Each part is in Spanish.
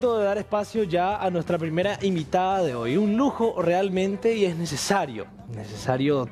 De dar espacio ya a nuestra primera invitada de hoy. Un lujo realmente y es necesario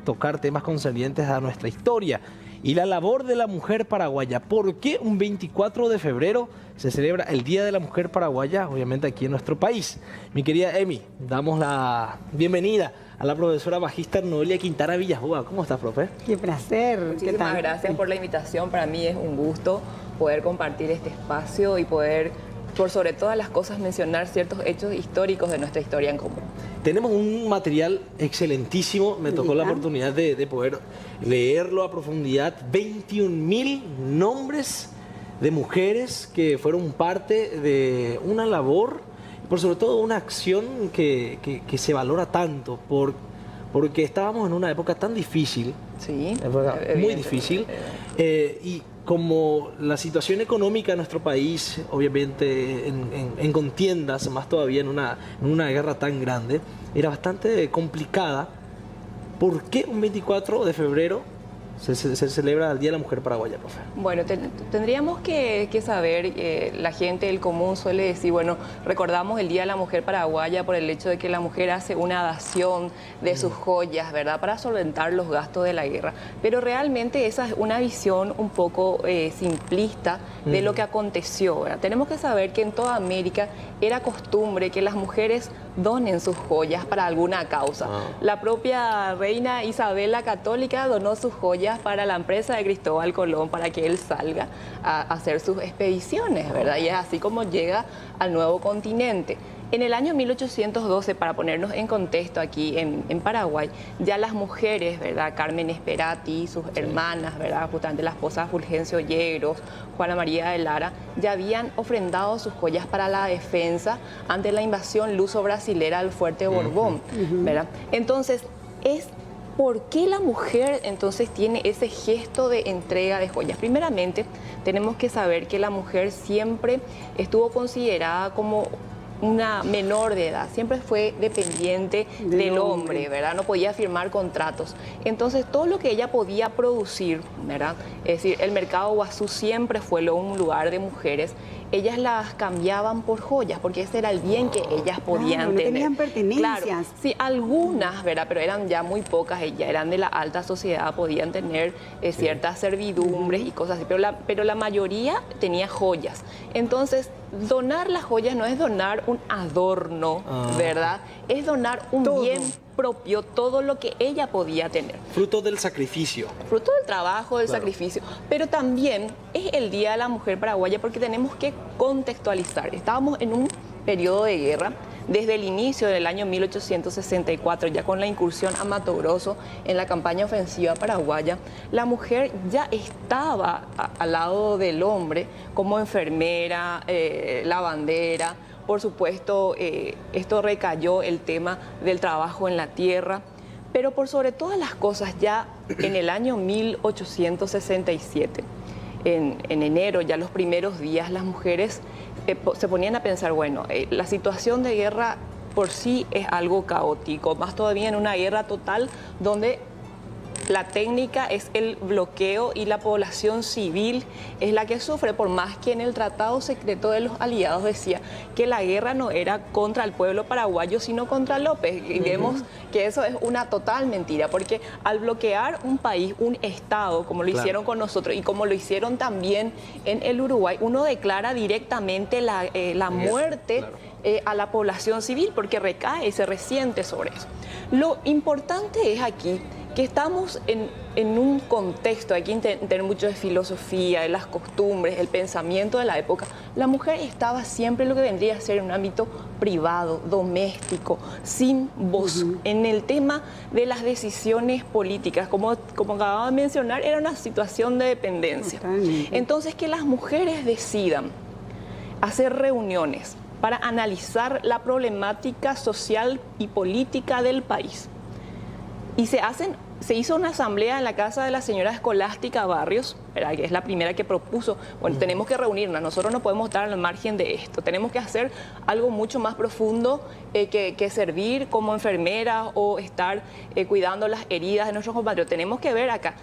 tocar temas concernientes a nuestra historia y la labor de la mujer paraguaya. ¿Por qué un 24 de febrero se celebra el Día de la Mujer Paraguaya, obviamente aquí en nuestro país? Mi querida Emi, damos la bienvenida a la profesora magíster Noelia Quintana Villajúa. ¿Cómo estás, profe? Qué placer. Muchísimas gracias por la invitación. Para mí es un gusto poder compartir este espacio y poder, por sobre todas las cosas, mencionar ciertos hechos históricos de nuestra historia en común. Tenemos un material excelentísimo, me tocó la oportunidad de poder leerlo a profundidad. 21.000 nombres de mujeres que fueron parte de una labor, por sobre todo una acción que se valora tanto, porque estábamos en una época tan difícil, Sí, muy difícil, y como la situación económica de nuestro país, obviamente en contiendas, más todavía en una guerra tan grande, era bastante complicada. ¿Por qué un 24 de febrero se celebra el Día de la Mujer Paraguaya, profe? Bueno, tendríamos que saber, la gente del común suele decir, bueno, recordamos el Día de la Mujer Paraguaya por el hecho de que la mujer hace una dación de sus joyas, ¿verdad?, para solventar los gastos de la guerra. Pero realmente esa es una visión un poco simplista de lo que aconteció, ¿verdad? Tenemos que saber que en toda América era costumbre que las mujeres donen sus joyas para alguna causa. La propia reina Isabel la Católica donó sus joyas para la empresa de Cristóbal Colón para que él salga a hacer sus expediciones, ¿verdad? Y es así como llega al nuevo continente. En el año 1812, para ponernos en contexto aquí en Paraguay, ya las mujeres, ¿verdad?, Carmen Esperati, sus hermanas, ¿verdad?, justamente la esposa de Fulgencio Yegros, Juana María de Lara, ya habían ofrendado sus joyas para la defensa ante la invasión luso-brasilera al fuerte Borbón, ¿verdad? Entonces, ¿por qué la mujer entonces tiene ese gesto de entrega de joyas? Primeramente, tenemos que saber que la mujer siempre estuvo considerada como una menor de edad, siempre fue dependiente del hombre, ¿verdad? No podía firmar contratos. Entonces, todo lo que ella podía producir, ¿verdad?, es decir, el mercado Guazú siempre fue un lugar de mujeres. Ellas las cambiaban por joyas, porque ese era el bien que ellas podían tener. No tenían pertenencias. Claro, sí, algunas, ¿verdad?, pero eran ya muy pocas, ellas eran de la alta sociedad, podían tener ciertas servidumbres y cosas así, pero la mayoría tenía joyas. Entonces, donar las joyas no es donar un adorno, ¿verdad? Es donar un bien propio, todo lo que ella podía tener. Fruto del sacrificio. Fruto del trabajo, del sacrificio. Pero también es el Día de la Mujer Paraguaya porque tenemos que contextualizar. Estábamos en un periodo de guerra. Desde el inicio del año 1864, ya con la incursión a Mato Grosso en la campaña ofensiva paraguaya, la mujer ya estaba al lado del hombre como enfermera, lavandera. Por supuesto, esto recayó el tema del trabajo en la tierra, pero por sobre todas las cosas, ya en el año 1867, en enero, ya los primeros días, las mujeres se ponían a pensar, bueno, la situación de guerra por sí es algo caótico, más todavía en una guerra total donde la técnica es el bloqueo y la población civil es la que sufre, por más que en el tratado secreto de los aliados decía que la guerra no era contra el pueblo paraguayo, sino contra López. Y vemos que eso es una total mentira, porque al bloquear un país, un Estado, como lo hicieron con nosotros y como lo hicieron también en el Uruguay, uno declara directamente la muerte a la población civil, porque recae y se resiente sobre eso. Lo importante es aquí que estamos en un contexto, hay que entender mucho de filosofía, de las costumbres, el pensamiento de la época. La mujer estaba siempre en lo que vendría a ser un ámbito privado, doméstico, sin voz. En el tema de las decisiones políticas, como acababa de mencionar, era una situación de dependencia. Entonces, que las mujeres decidan hacer reuniones para analizar la problemática social y política del país. Y se hizo una asamblea en la casa de la señora Escolástica Barrios, ¿verdad?, que es la primera que propuso, bueno, tenemos que reunirnos, nosotros no podemos estar al margen de esto, tenemos que hacer algo mucho más profundo que servir como enfermeras o estar cuidando las heridas de nuestros compatriotas. Tenemos que ver acá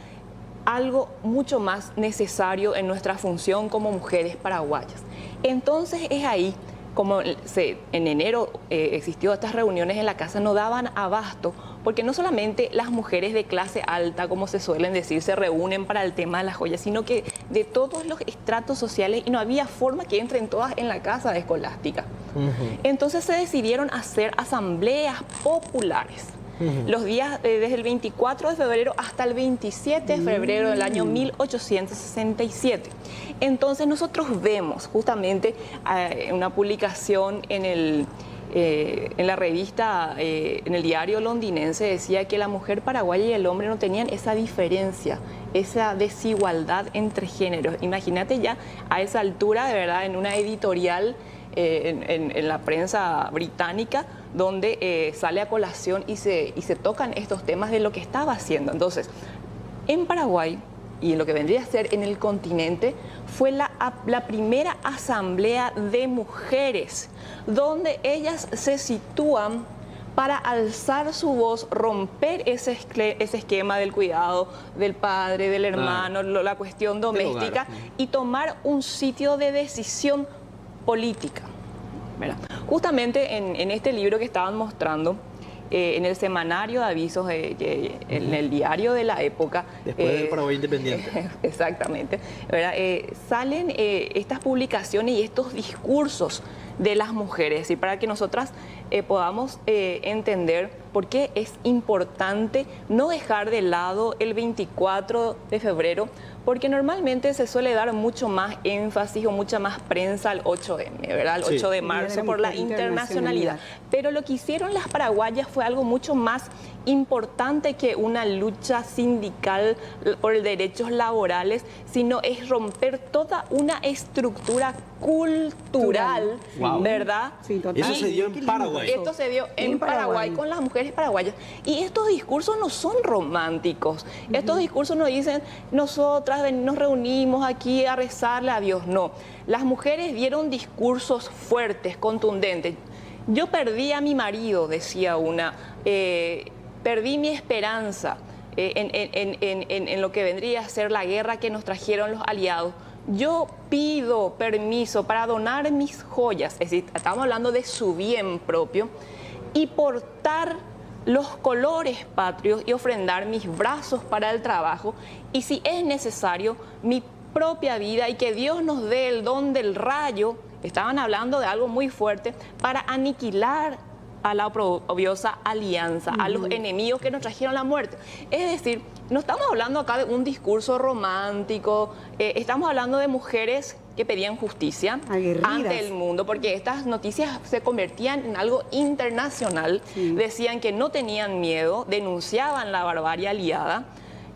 algo mucho más necesario en nuestra función como mujeres paraguayas. Entonces es ahí como en enero existió estas reuniones en la casa, no daban abasto, porque no solamente las mujeres de clase alta, como se suelen decir, se reúnen para el tema de las joyas, sino que de todos los estratos sociales, y no había forma que entren todas en la casa de Escolástica. Entonces se decidieron hacer asambleas populares. Los días desde el 24 de febrero hasta el 27 de febrero del año 1867. Entonces nosotros vemos justamente una publicación en la revista, en el diario londinense, decía que la mujer paraguaya y el hombre no tenían esa diferencia, esa desigualdad entre géneros. Imagínate ya a esa altura, de verdad, en una editorial en la prensa británica, donde sale a colación y se tocan estos temas de lo que estaba haciendo. Entonces, en Paraguay, y en lo que vendría a ser en el continente, fue la primera asamblea de mujeres, donde ellas se sitúan para alzar su voz, romper ese esquema del cuidado del padre, del hermano, la cuestión doméstica, y tomar un sitio de decisión política. ¿Verdad? Justamente en este libro que estaban mostrando, en el semanario de avisos, en el diario de la época. Después del Paraguay Independiente. Exactamente. ¿Verdad? Salen estas publicaciones y estos discursos de las mujeres, y para que nosotras podamos entender por qué es importante no dejar de lado el 24 de febrero, porque normalmente se suele dar mucho más énfasis o mucha más prensa al 8M, ¿verdad? El 8 de marzo por la internacionalidad. Pero lo que hicieron las paraguayas fue algo mucho más importante que una lucha sindical por derechos laborales, sino es romper toda una estructura cultural, ¿verdad? Sí, total. Eso se dio en Paraguay. Esto se dio en Paraguay con las mujeres paraguayas. Y estos discursos no son románticos. Estos discursos no dicen, nosotras nos reunimos aquí a rezarle a Dios. No. Las mujeres dieron discursos fuertes, contundentes. Yo perdí a mi marido, decía una. Perdí mi esperanza en lo que vendría a ser la guerra que nos trajeron los aliados. Yo pido permiso para donar mis joyas, es decir, estamos hablando de su bien propio, y portar los colores patrios y ofrendar mis brazos para el trabajo, y si es necesario, mi propia vida, y que Dios nos dé el don del rayo. Estaban hablando de algo muy fuerte para aniquilar a la oprobiosa alianza, a los enemigos que nos trajeron la muerte. Es decir, no estamos hablando acá de un discurso romántico, estamos hablando de mujeres que pedían justicia ante el mundo, porque estas noticias se convertían en algo internacional. Decían que no tenían miedo, denunciaban la barbarie aliada,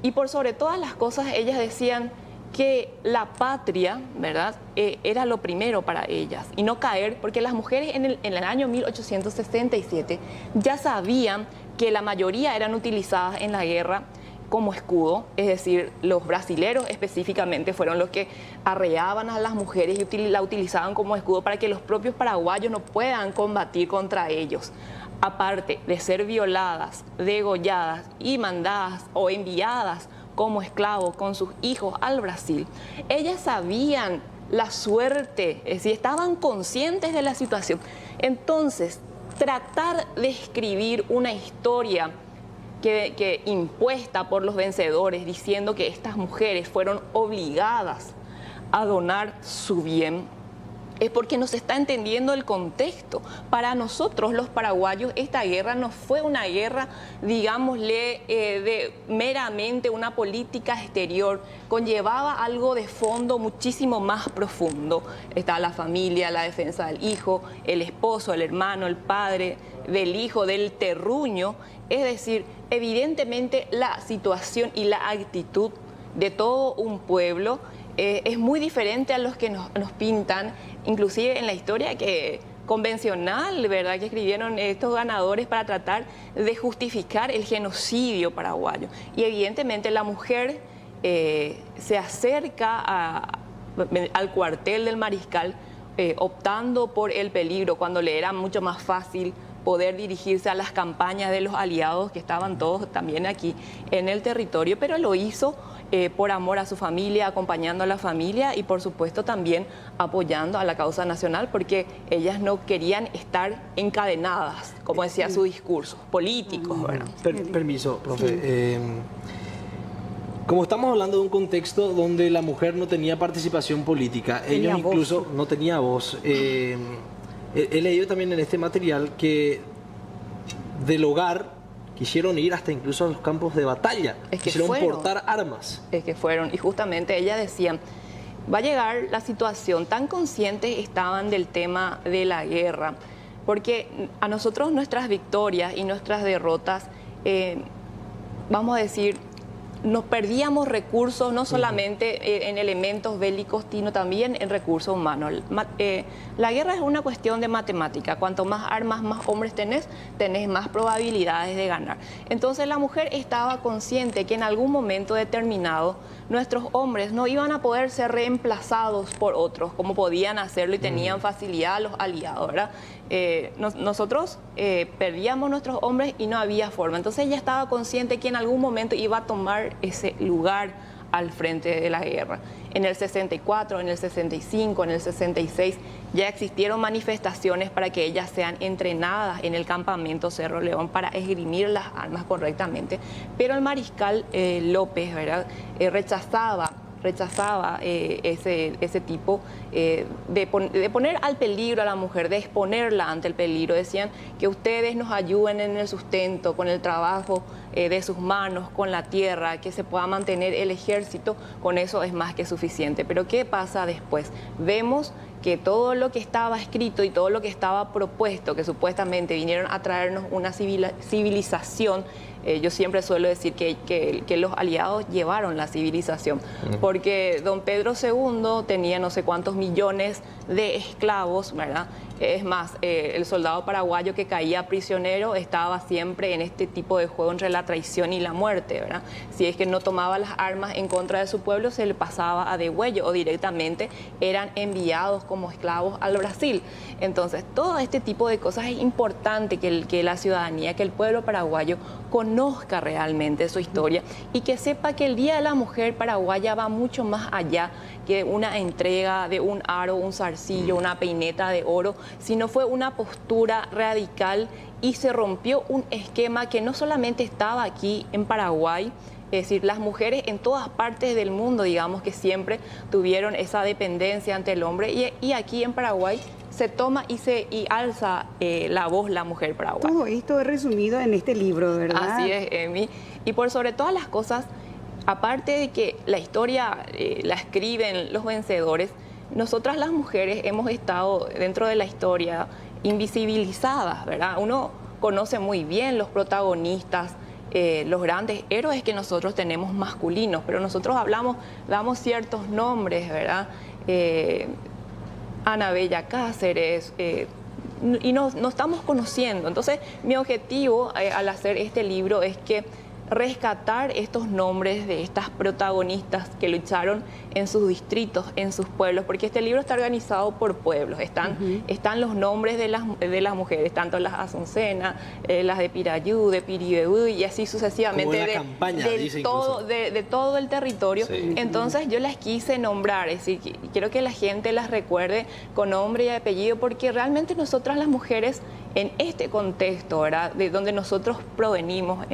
y por sobre todas las cosas ellas decían que la patria, ¿verdad?, era lo primero para ellas, y no caer, porque las mujeres en el año 1867 ya sabían que la mayoría eran utilizadas en la guerra como escudo, es decir, los brasileros específicamente fueron los que arreaban a las mujeres y la utilizaban como escudo para que los propios paraguayos no puedan combatir contra ellos. Aparte de ser violadas, degolladas y mandadas o enviadas como esclavos con sus hijos al Brasil, ellas sabían la suerte, es decir, estaban conscientes de la situación. Entonces, tratar de escribir una historia que impuesta por los vencedores, diciendo que estas mujeres fueron obligadas a donar su bien, es porque no se está entendiendo el contexto. Para nosotros, los paraguayos, esta guerra no fue una guerra, digámosle, de meramente una política exterior, conllevaba algo de fondo muchísimo más profundo. Está la familia, la defensa del hijo, el esposo, el hermano, el padre del hijo, del terruño. Es decir, evidentemente la situación y la actitud de todo un pueblo es muy diferente a los que nos pintan, inclusive en la historia convencional, ¿verdad?, que escribieron estos ganadores para tratar de justificar el genocidio paraguayo. Y evidentemente la mujer se acerca al cuartel del mariscal optando por el peligro, cuando le era mucho más fácil poder dirigirse a las campañas de los aliados que estaban todos también aquí en el territorio, pero lo hizo por amor a su familia, acompañando a la familia y por supuesto también apoyando a la causa nacional, porque ellas no querían estar encadenadas, como decía su discurso, políticos. Bueno. Permiso, profe. Como estamos hablando de un contexto donde la mujer no tenía participación política, ellos incluso no tenía voz. He leído también en este material que del hogar quisieron ir hasta incluso a los campos de batalla, quisieron portar armas. Es que fueron, y justamente ella decía, va a llegar la situación, tan conscientes estaban del tema de la guerra, porque a nosotros nuestras victorias y nuestras derrotas, vamos a decir, nos perdíamos recursos no solamente en elementos bélicos, sino también en recursos humanos. La guerra es una cuestión de matemática. Cuanto más armas, más hombres tenés más probabilidades de ganar. Entonces la mujer estaba consciente que en algún momento determinado nuestros hombres no iban a poder ser reemplazados por otros, como podían hacerlo y tenían facilidad los aliados, ¿verdad? Nosotros perdíamos nuestros hombres y no había forma. Entonces ella estaba consciente que en algún momento iba a tomar ese lugar al frente de la guerra. En el 64, en el 65, en el 66 ya existieron manifestaciones para que ellas sean entrenadas en el campamento Cerro León para esgrimir las armas correctamente, pero el mariscal López, ¿verdad? rechazaba ese tipo de poner al peligro a la mujer, de exponerla ante el peligro. Decían que ustedes nos ayuden en el sustento, con el trabajo de sus manos, con la tierra, que se pueda mantener el ejército, con eso es más que suficiente. Pero ¿qué pasa después? Vemos que todo lo que estaba escrito y todo lo que estaba propuesto, que supuestamente vinieron a traernos una civilización, yo siempre suelo decir que los aliados llevaron la civilización, porque don Pedro II tenía no sé cuántos millones de esclavos, ¿verdad? Es más, el soldado paraguayo que caía prisionero estaba siempre en este tipo de juego entre la traición y la muerte, ¿verdad? Si es que no tomaba las armas en contra de su pueblo, se le pasaba a degüello o directamente eran enviados como esclavos al Brasil. Entonces, todo este tipo de cosas es importante que la ciudadanía, que el pueblo paraguayo conozca realmente su historia y que sepa que el Día de la Mujer paraguaya va mucho más allá que una entrega de un aro, un zarcillo, una peineta de oro, sino fue una postura radical y se rompió un esquema que no solamente estaba aquí en Paraguay, es decir, las mujeres en todas partes del mundo, digamos que siempre tuvieron esa dependencia ante el hombre y aquí en Paraguay se toma y alza la voz la mujer paraguaya. Todo esto es resumido en este libro, ¿verdad? Así es, Emi. Y por sobre todas las cosas, aparte de que la historia la escriben los vencedores, nosotras las mujeres hemos estado dentro de la historia invisibilizadas, ¿verdad? Uno conoce muy bien los protagonistas, los grandes héroes que nosotros tenemos masculinos, pero nosotros damos ciertos nombres, ¿verdad? Ana Bella Cáceres, y nos estamos conociendo. Entonces, mi objetivo al hacer este libro es que rescatar estos nombres de estas protagonistas que lucharon en sus distritos, en sus pueblos, porque este libro está organizado por pueblos, están los nombres de las mujeres, tanto las Azucenas, las de Pirayú, de Piribeú y así sucesivamente, de todo el territorio. Sí. Entonces yo las quise nombrar, es decir, quiero que la gente las recuerde con nombre y apellido, porque realmente nosotras las mujeres en este contexto, ¿verdad?, de donde nosotros provenimos,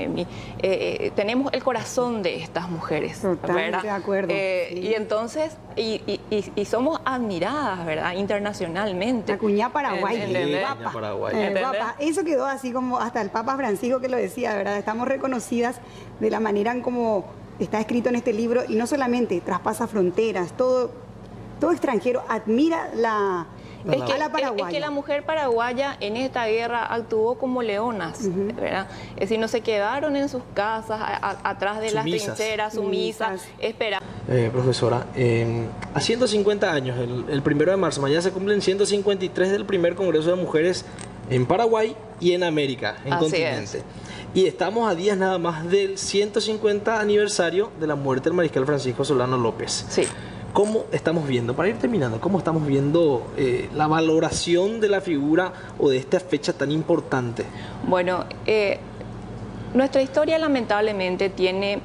tenemos el corazón de estas mujeres. Totalmente de acuerdo. Sí. Y entonces, y somos admiradas, ¿verdad?, internacionalmente. La cuñada paraguaya, ¿entendés? Guapa. Eso quedó así como hasta el Papa Francisco que lo decía, ¿verdad? Estamos reconocidas de la manera en como está escrito en este libro, y no solamente traspasa fronteras, todo extranjero admira la paraguaya. Es que la mujer paraguaya en esta guerra actuó como leonas, ¿verdad? Es decir, no se quedaron en sus casas atrás de las trincheras, sumisas, esperando. Profesora, a 150 años, el 1 de marzo, mañana se cumplen 153 del primer Congreso de Mujeres en Paraguay y en América, en continente. Y estamos a días nada más del 150 aniversario de la muerte del mariscal Francisco Solano López. Sí. ¿cómo estamos viendo, para ir terminando, cómo estamos viendo la valoración de la figura o de esta fecha tan importante? Bueno, nuestra historia lamentablemente tiene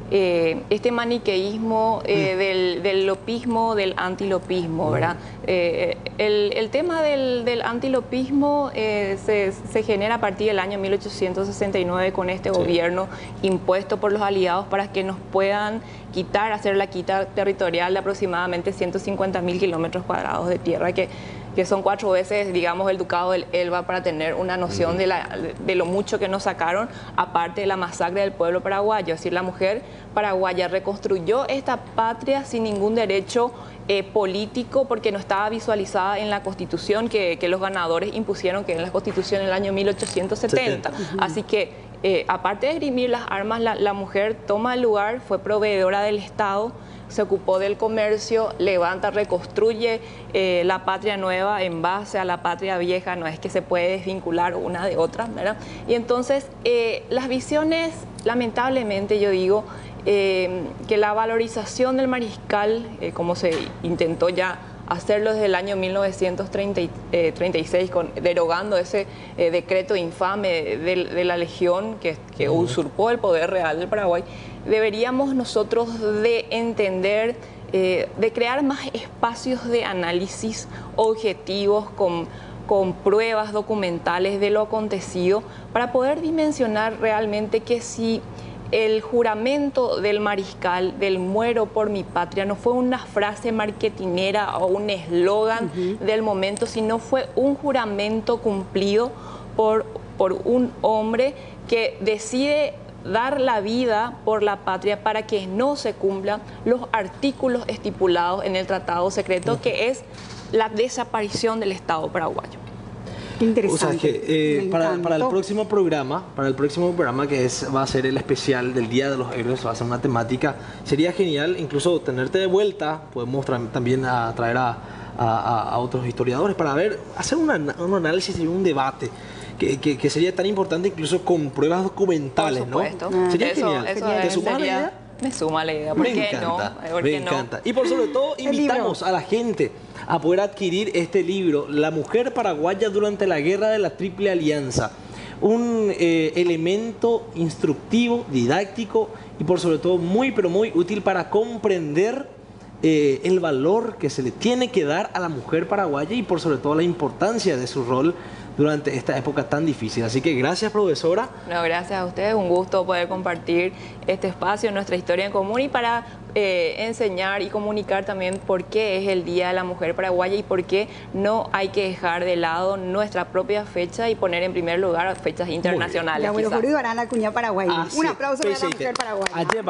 este maniqueísmo del lopismo, del antilopismo, ¿verdad? El tema del antilopismo se genera a partir del año 1869 con este gobierno impuesto por los aliados para que nos puedan hacer la quita territorial de aproximadamente 150.000 kilómetros cuadrados de tierra, que son 4 veces, digamos, el ducado del Elba, para tener una noción de lo mucho que nos sacaron, aparte de la masacre del pueblo paraguayo. Es decir, la mujer paraguaya reconstruyó esta patria sin ningún derecho político, porque no estaba visualizada en la Constitución que los ganadores impusieron, que es la Constitución del año 1870. Así que, aparte de esgrimir las armas, la mujer toma el lugar, fue proveedora del Estado, se ocupó del comercio, levanta, reconstruye la patria nueva en base a la patria vieja. No es que se puede desvincular una de otra, ¿verdad? Y entonces las visiones, lamentablemente yo digo, que la valorización del mariscal, como se intentó ya hacerlo desde el año 1936, derogando ese decreto infame de la Legión que usurpó el poder real del Paraguay, deberíamos nosotros de entender, de crear más espacios de análisis objetivos con pruebas documentales de lo acontecido, para poder dimensionar realmente que si el juramento del mariscal, del muero por mi patria, no fue una frase marketinera o un eslogan del momento, sino fue un juramento cumplido por un hombre que decide dar la vida por la patria para que no se cumplan los artículos estipulados en el tratado secreto, que es la desaparición del Estado paraguayo. Interesante. O sea que para el próximo programa, que va a ser el especial del Día de los Héroes, va a ser una temática, sería genial incluso tenerte de vuelta. Podemos también traer a otros historiadores para hacer un análisis y un debate que sería tan importante, incluso con pruebas documentales, por supuesto, ¿no? Sería genial. ¿Te suma la idea? Me suma la idea. Me encanta. Y por sobre todo invitamos a la gente a poder adquirir este libro, La mujer paraguaya durante la guerra de la Triple Alianza. Un elemento instructivo, didáctico y por sobre todo muy pero muy útil para comprender el valor que se le tiene que dar a la mujer paraguaya y por sobre todo la importancia de su rol durante esta época tan difícil. Así que gracias, profesora. No, gracias a ustedes, un gusto poder compartir este espacio, nuestra historia en común, y para enseñar y comunicar también por qué es el Día de la Mujer Paraguaya y por qué no hay que dejar de lado nuestra propia fecha y poner en primer lugar fechas internacionales. Un aplauso para la mujer paraguaya.